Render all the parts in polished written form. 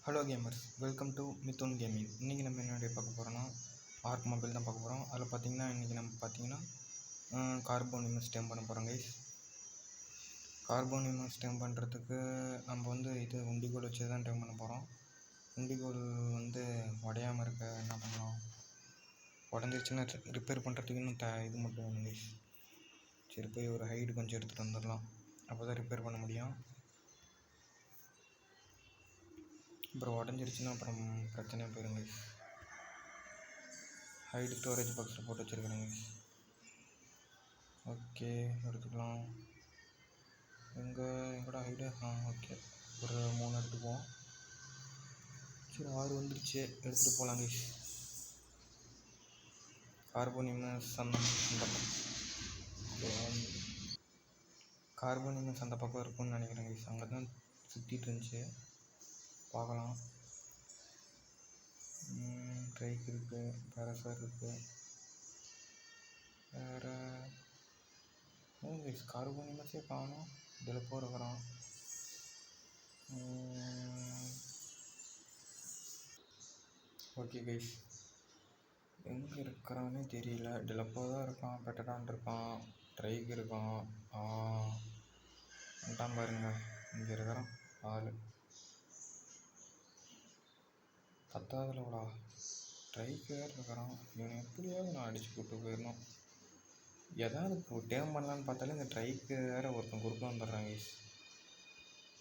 Hello gamers, welcome to Mithun gaming. இன்றைக்கி நம்ம என்னுடைய பார்க்க போகிறோன்னா ஆர்க் மொபைல் தான் பார்க்க போகிறோம். அதில் பார்த்திங்கன்னா இன்றைக்கி நம்ம பார்த்திங்கன்னா கார்பன் இமேஜ் டேம் பண்ண போகிறோம் கைஸ். கார்பன் இமேஜ் டேம் பண்ணுறதுக்கு நம்ம இது உண்டிகோல் வச்சு தான் டேம் பண்ண போகிறோம். உண்டிகோல் உடையாமல் இருக்க என்ன பண்ணலாம், உடஞ்சிருச்சுன்னா ரிப்பேர் பண்ணுறதுக்கு இன்னும் இது மட்டும் வேணும் கைஸ். சரி, போய் ஒரு ஹைடு கொஞ்சம் எடுத்துகிட்டு வந்துடலாம், அப்போ தான் ரிப்பேர் பண்ண முடியும். அப்புறம் உடஞ்சிருச்சுன்னா அப்புறம் பிரச்சனையாக போயிடும் கைஸ். ஹைடு ஸ்டோரேஜ் பாக்ஸில் போட்டு வச்சுருக்கிறேன் கைஸ். ஓகே, எடுத்துக்கலாம். எங்கடா ஹைடு? ஓகே, ஒரு 3 எடுத்துக்குவோம். சரி, 6 வந்துருச்சு, எடுத்துகிட்டு போகலாம் கைஸ். கார்பன் இமேஜ் அந்த பக்கம் இருக்கும்னு நினைக்கிறேன் கைஸ். அங்கே தான் சுற்றிட்டு இருந்துச்சு, பார்க்கலாம். ட்ரைக் இருக்குது, பேரசார் இருக்குது, வேறு கைஸ் கார்பன் இமேஜே காணும். இதில் போகிறோம். ஓகே கைஸ், எங்கே இருக்கிறான்னு தெரியல. டிலப்போ தான் இருக்கான், பெட்டடான் இருக்கான், ட்ரைக் இருக்கான். வந்துட்டான் பாருங்க, இங்கே இருக்கிறான் ஆள். 10வது லெவலா? ட்ரைக் வேறு இருக்கிறான். இவனை எப்படியாவது நான் அடித்து கூப்பிட்டு போயிடணும். ஏதாவது டேம் பண்ணலான்னு பார்த்தாலே இந்த ட்ரைக்கு வேறு ஒருத்தன் குறுக்க வந்துடுறான் கைஸ்.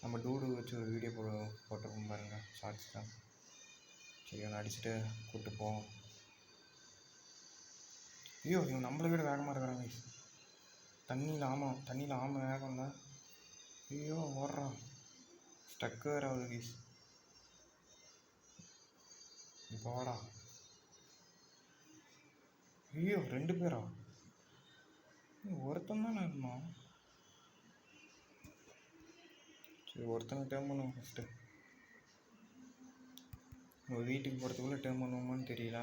நம்ம டூடு வச்சு ஒரு வீடியோ போட்டிருக்கோம் பாருங்க, ஷார்ட்ஸ் தான். சரி, இவனை அடிச்சுட்டு கூப்பிட்டு போவோம். ஐயோ, இவன் நம்மளை விட வேகமாக இருக்கிறாங்க கைஸ். தண்ணியில் ஆமாம் வேகம் இல்லை. ஐயோ, ஓடுறான். ஸ்டக்கு வேறு ஆகுது கைஸ். போடா. ஐயோ, 2 பேரா? ஒருத்தன் தானே இருந்தான். சரி, ஒருத்தனை டேம் பண்ணுவோம் ஃபஸ்ட்டு. வீட்டுக்கு போகிறதுக்குள்ளே டேம் பண்ணுவோமான்னு தெரியல.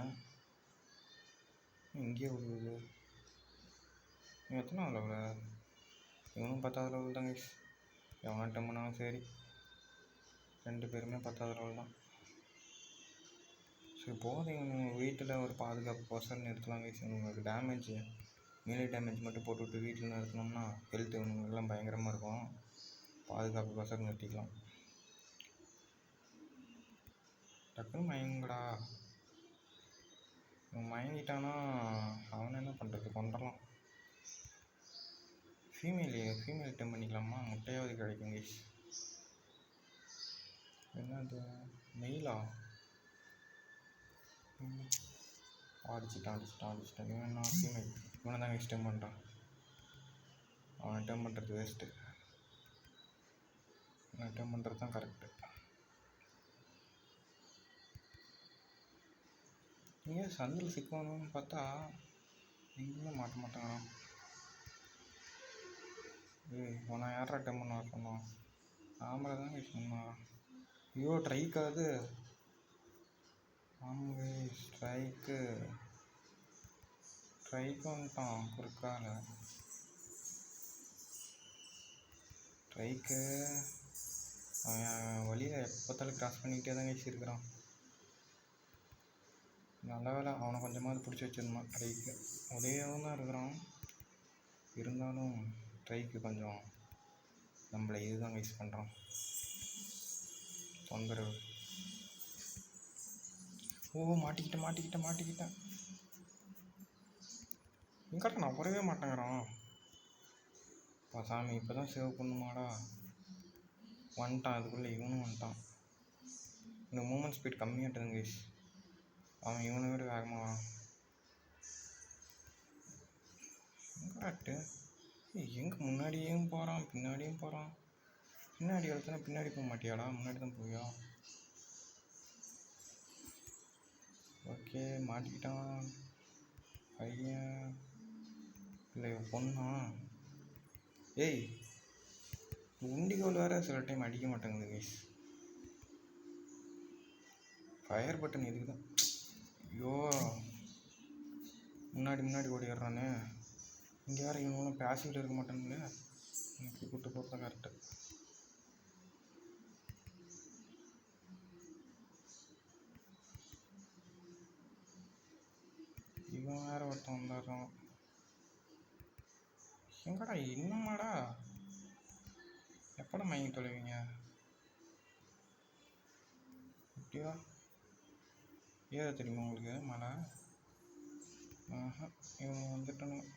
இங்கேயே விழுவுது. எத்தனை லெவலில்? இவனும் 10வது லெவல் தான் கைஸ். எவனா டேம் பண்ணாலும் சரி, 2 பேருமே 10வது லெவல் தான். சரி, போதும். வீட்டில் ஒரு பாதுகாப்பு கோசம் நிறுத்தலாம் கைஸ். உங்களுக்கு டேமேஜ், மீலி டேமேஜ் மட்டும் போட்டுவிட்டு வீட்டில் நிறுத்தினோம்னா ஹெல்த் எல்லாம் பயங்கரமாக இருக்கும். பாதுகாப்பு கோசம் நிறுத்திக்கலாம். டக்குன்னு மயங்கடா. மயங்கிட்டானா அவனை என்ன பண்ணுறது, கொண்டுடலாம். ஃபீமேல் டேம் பண்ணிக்கலாமா? முட்டையாவது கிடைக்கும் கைஸ். என்னது மெயிலா? அடிச்சிட்டான். இவன் நான் ஃபீமேல். இவனை தான் கைஸ் டேம் பண்ணுறான். அவனை டேம் பண்ணுறது வேஸ்ட்டு. அவனை டேம் பண்ணுறது தான் கரெக்டு. நீங்கள் சந்தில் சிக்கணும்னு பார்த்தா எங்கேயுமே மாட்ட மாட்டாங்கண்ணா. உன்னை யாரா டேம் பண்ண சொன்னோம்? ஆம்பளை தான் கைஸ் சொன்னான். ஐயோ, ட்ரைக்காது. ஆமாங்க, ஸ்ட்ரைக்கு வந்துட்டான் குறுக்கால. ட்ரைக்கு அவன் வழியில் எப்போத்தாலும் கிராஸ் பண்ணிக்கிட்டே தான் கைஸ் இருக்கிறான். நல்ல வேலை, அவனை கொஞ்சமாவது பிடிச்சி வச்சிருந்தான். ட்ரைக்கு உதவியாகவும் தான் இருக்கிறான், இருந்தாலும் ட்ரைக்கு கொஞ்சம் நம்மளை இதுதான் கைஸ் பண்ணுறான், தொந்தரவு. மாட்டிக்கிட்டேன். எங்கடா நான் வரவே மாட்டேங்கிறான். சாமி, இப்போ தான் சேவ் பண்ணுமாடா. வந்துட்டான், அதுக்குள்ளே இவனும் வந்துட்டான். இந்த மூமெண்ட் ஸ்பீட் கம்மியாகிட்டதுங்க கைஸ். அவன் இவனை விட வேகமாக வரான். எங்காட்டு எங்கே முன்னாடியும் போகிறான், பின்னாடியும் போகிறான். பின்னாடி எடுத்தனா பின்னாடி போக மாட்டியாடா, முன்னாடி தான் போவியா? ஓகே, மாட்டிக்கிட்டான் பையன். இல்லை பொண்ணா? ஏய், உண்டிகோல் வேறு சில டைம் அடிக்க மாட்டேங்குது கைஸ். ஃபயர் பட்டன் இதுக்கு தான். ஐயோ, முன்னாடி ஓடிடுறானே. இங்கே வேறு இவனும் பேசிக்கிட்டு இருக்க மாட்டேன்னு எனக்கு கூப்பிட்டு போகிறது தான் கரெக்டு. வந்துடுறோம். எங்கடா இன்னுமாடா எப்படா மயங்கி தொலைவீங்க? அப்படியா ஏற தெரியுமா உங்களுக்கு மழை? இவங்க வந்துட்டணும்.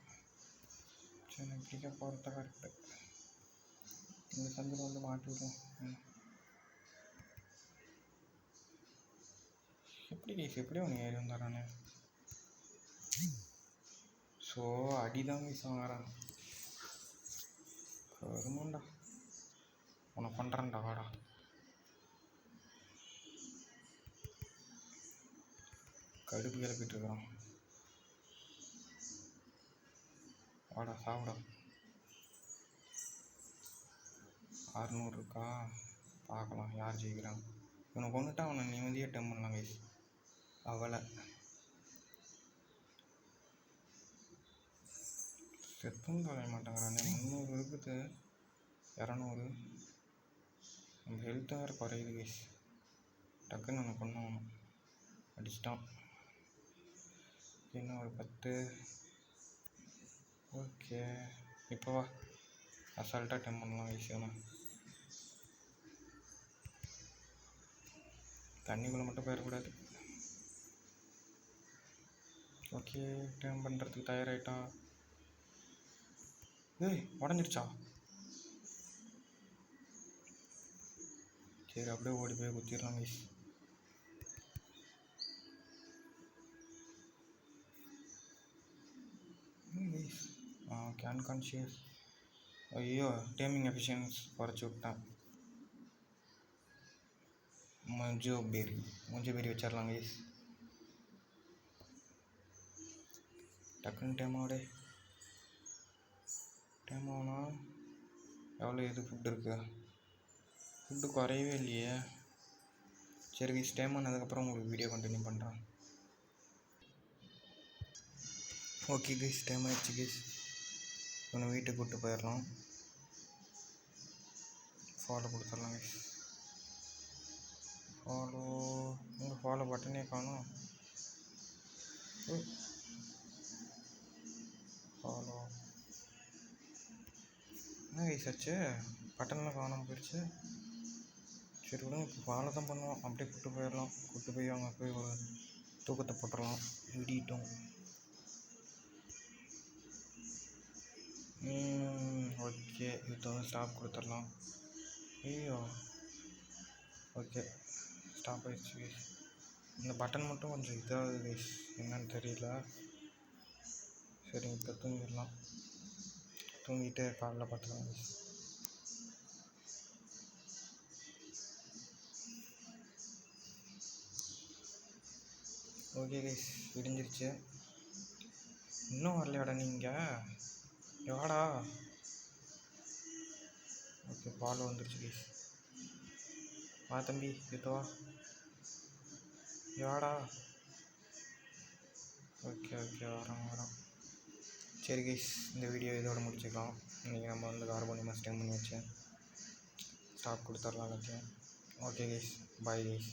சரி இப்படிக்கா போகிறத கரெக்டு. இந்த சந்தில் வந்து மாட்டி விடும். எப்படி கைஸ் எப்படி அவனுக்கு ஏறி வந்துடுறானே? ஸோ அடிதான் கைஸ் வாங்குறான். வருமாண்டா உன்னை பண்ணுறேன்டா வாடா. கடுப்பு கிளப்பிட்டு இருக்கிறான். வாடா சாப்பிடா. 600 இருக்கா பார்க்கலாம் யார் ஜெயிக்கிறான். இவனை கொண்டுட்டா அவனை நிம்மதியாக டைம் பண்ணலாம் கைஸ். அவளை செத்தும் தொலைய மாட்டேங்கிறானே. 300 இருக்குது, 200. நம்ம ஹெல்த்து வேறு குறையுது கைஸ். டக்குன்னு நம்ம கொண்டு அடிச்சிட்டான். இன்னும் ஒரு 10. ஓகே இப்போ வா அசால்ட்டாக டைம் பண்ணலாம் ஈஸியான. தண்ணிக்குள்ளே மட்டும் போயிடக்கூடாது. ஓகே டைம் பண்ணுறதுக்கு தயாராகிட்டா. ஏய் உடஞ்சிருச்சா? சரி அப்படியே ஓடி போய் குத்திடலாம் கைஸ். Okay unconscious. ஐயோ டேமிங் எஃபிஷியன்ஸ் குறைச்சி விட்டேன். மஞ்சு பேரி வச்சிடலாம் கைஸ். டக்குன்னு டைம் ஆகுனா எவ்வளோ இது ஃபுட் இருக்குது? ஃபுட்டு குறையவே இல்லையே. சரி கைஸ் டைம் ஆனதுக்கப்புறம் உங்களுக்கு வீடியோ கண்டினியூ பண்ணுறேன். ஓகே கைஸ் டைம் ஆகிடுச்சு கைஸ். இவனை வீட்டுக்கு கூப்பிட்டு போயிடலாம். ஃபாலோ கொடுத்துடலாம் கைஸ். ஃபாலோ பட்டனே காணும். ஃபாலோ என்ன கைஸ் ஆச்சு? பட்டன்லாம் காணாமல் போயிடுச்சு. சரி விடுங்க இப்போ ஃபாலோ தான் பண்ணுவோம். அப்படியே கூப்பிட்டு போய் அவங்க போய் ஒரு தூக்கத்தை போட்டுடலாம். விடிட்டோம். ஓகே இப்போ வந்து ஸ்டாப் கொடுத்துடலாம். ஐயோ ஓகே ஸ்டாப் ஆகிடுச்சு கைஸ். இந்த பட்டன் மட்டும் கொஞ்சம் இதாகுது கைஸ், என்னன்னு தெரியல. சரி இப்போ தூங்கிடலாம். தூங்கிட்டு காலைல பார்த்துக்கலாம் கைஸ். Okay guys விடிஞ்சிருச்சு. இன்னும் வரலையாடா நீங்கள்? எவாடா? ஓகே பால் வந்துருச்சு கைஸ். வா தம்பி இதுவா எவாடா? ஓகே வரோம். சரி கைஸ் இந்த வீடியோ இதோட முடிச்சுக்கலாம். இன்றைக்கி நம்ம வந்து கார்பன் டைம் பண்ணி வச்சேன். ஸ்டாப் கொடுத்துடலாம் எல்லாத்தையும். Okay guys bye guys.